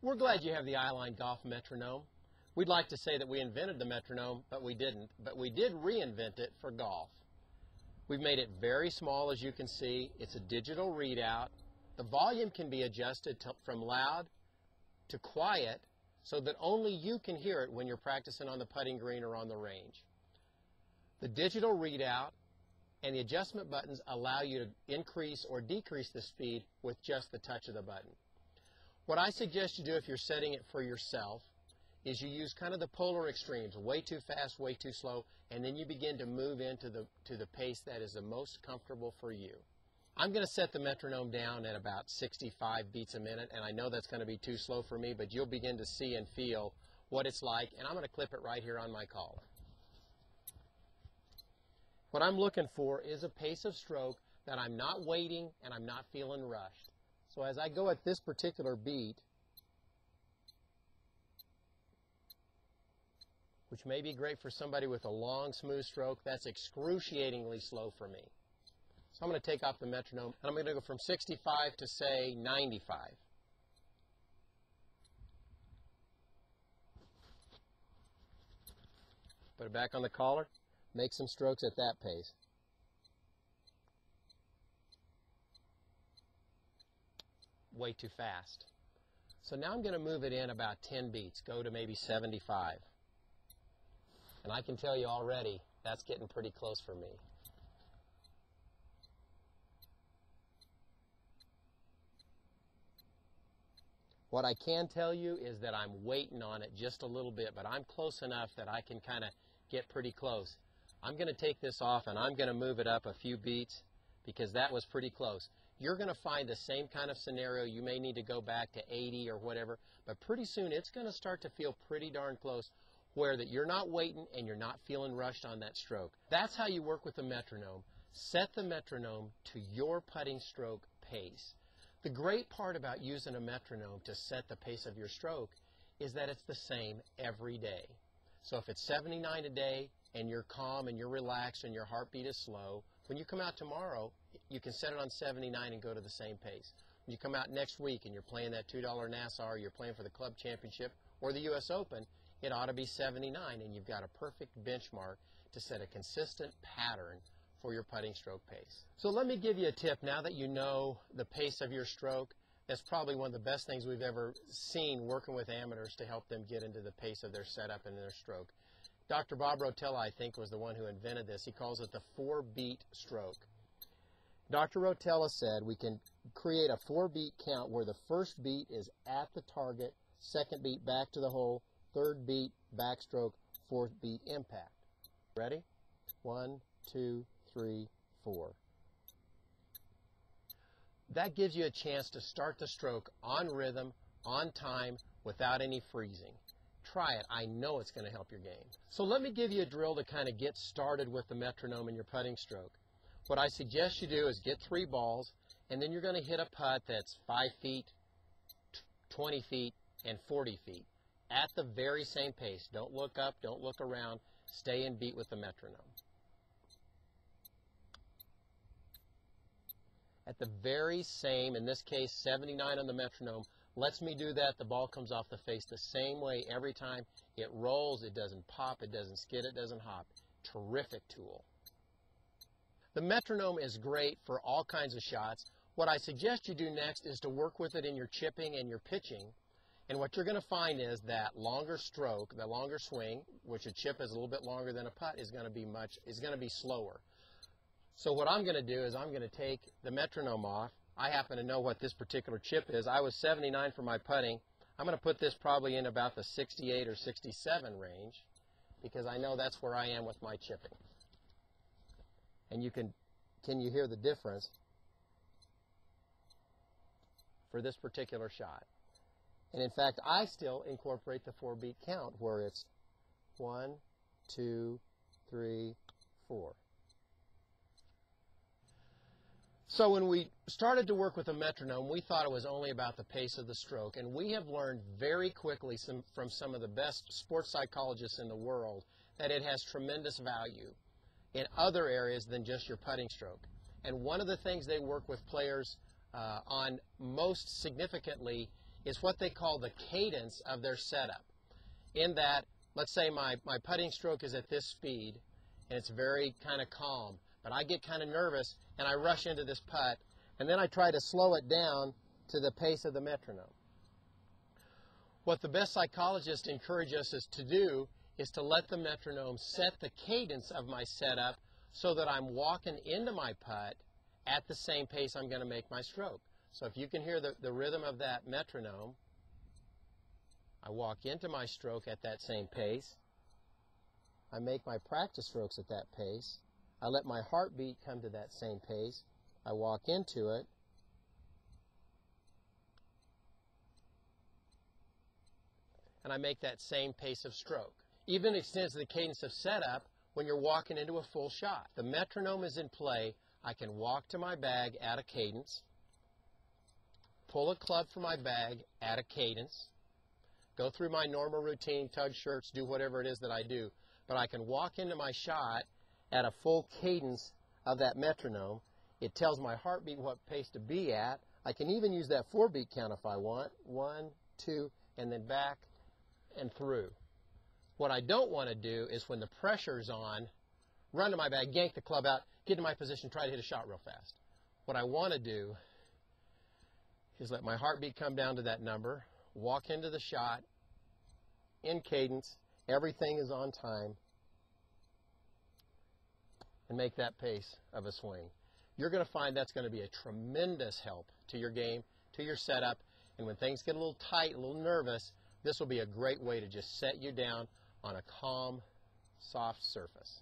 We're glad you have the Eyeline Golf Metronome. We'd like to say that we invented the metronome, but we didn't. But we did reinvent it for golf. We've made it very small, as you can see. It's a digital readout. The volume can be adjusted from loud to quiet so that only you can hear it when you're practicing on the putting green or on the range. The digital readout and the adjustment buttons allow you to increase or decrease the speed with just the touch of the button. What I suggest you do if you're setting it for yourself is you use kind of the polar extremes, way too fast, way too slow, and then you begin to move into the pace that is the most comfortable for you. I'm going to set the metronome down at about 65 beats a minute, and I know that's going to be too slow for me, but you'll begin to see and feel what it's like, and I'm going to clip it right here on my collar. What I'm looking for is a pace of stroke that I'm not waiting and I'm not feeling rushed. So as I go at this particular beat, which may be great for somebody with a long, smooth stroke, that's excruciatingly slow for me. So I'm going to take off the metronome, and I'm going to go from 65 to, say, 95. Put it back on the collar, make some strokes at that pace. Way too fast. So now I'm going to move it in about 10 beats, go to maybe 75. And I can tell you already, that's getting pretty close for me. What I can tell you is that I'm waiting on it just a little bit, but I'm close enough that I can kind of get pretty close. I'm going to take this off and I'm going to move it up a few beats because that was pretty close. You're going to find the same kind of scenario. You may need to go back to 80 or whatever, but pretty soon it's going to start to feel pretty darn close where that you're not waiting and you're not feeling rushed on that stroke. That's how you work with the metronome. Set the metronome to your putting stroke pace. The great part about using a metronome to set the pace of your stroke is that it's the same every day. So if it's 79 a day and you're calm and you're relaxed and your heartbeat is slow, when you come out tomorrow, you can set it on 79 and go to the same pace. When you come out next week and you're playing that $2 Nassau, you're playing for the club championship or the U.S. Open, it ought to be 79, and you've got a perfect benchmark to set a consistent pattern for your putting stroke pace. So let me give you a tip. Now that you know the pace of your stroke, that's probably one of the best things we've ever seen working with amateurs to help them get into the pace of their setup and their stroke. Dr. Bob Rotella, I think, was the one who invented this. He calls it the 4-beat stroke. Dr. Rotella said we can create a 4-beat count where the first beat is at the target, second beat back to the hole, third beat backstroke, fourth beat impact. Ready? 1, 2, 3, 4. That gives you a chance to start the stroke on rhythm, on time, without any freezing. Try it. I know it's going to help your game. So let me give you a drill to kind of get started with the metronome in your putting stroke. What I suggest you do is get 3 balls, and then you're going to hit a putt that's 5 feet, 20 feet, and 40 feet at the very same pace. Don't look up, don't look around. Stay in beat with the metronome. At the very same, in this case 79 on the metronome, lets me do that. The ball comes off the face the same way every time. It rolls, it doesn't pop, it doesn't skid, it doesn't hop. Terrific tool. The metronome is great for all kinds of shots. What I suggest you do next is to work with it in your chipping and your pitching. And what you're going to find is that longer stroke, the longer swing, which a chip is a little bit longer than a putt, is going to be slower. So what I'm going to do is I'm going to take the metronome off. I happen to know what this particular chip is. I was 79 for my putting. I'm going to put this probably in about the 68 or 67 range because I know that's where I am with my chipping. And can you hear the difference for this particular shot? And in fact, I still incorporate the 4-beat count where it's 1, 2, 3, 4. So when we started to work with a metronome, we thought it was only about the pace of the stroke, and we have learned very quickly from some of the best sports psychologists in the world that it has tremendous value in other areas than just your putting stroke. And one of the things they work with players on most significantly is what they call the cadence of their setup. In that, let's say my putting stroke is at this speed, and it's very kind of calm, but I get kind of nervous, and I rush into this putt, and then I try to slow it down to the pace of the metronome. What the best psychologists encourage us to do is to let the metronome set the cadence of my setup so that I'm walking into my putt at the same pace I'm going to make my stroke. So if you can hear the rhythm of that metronome, I walk into my stroke at that same pace. I make my practice strokes at that pace. I let my heartbeat come to that same pace. I walk into it. And I make that same pace of stroke. Even extends the cadence of setup when you're walking into a full shot. The metronome is in play. I can walk to my bag at a cadence, pull a club from my bag at a cadence, go through my normal routine, tug shirts, do whatever it is that I do, but I can walk into my shot at a full cadence of that metronome. It tells my heartbeat what pace to be at. I can even use that 4-beat count if I want. 1, 2, and then back and through. What I don't want to do is when the pressure's on, run to my bag, yank the club out, get to my position, try to hit a shot real fast. What I want to do is let my heartbeat come down to that number, walk into the shot, in cadence, everything is on time, and make that pace of a swing. You're going to find that's going to be a tremendous help to your game, to your setup, and when things get a little tight, a little nervous, this will be a great way to just set you down on a calm, soft surface.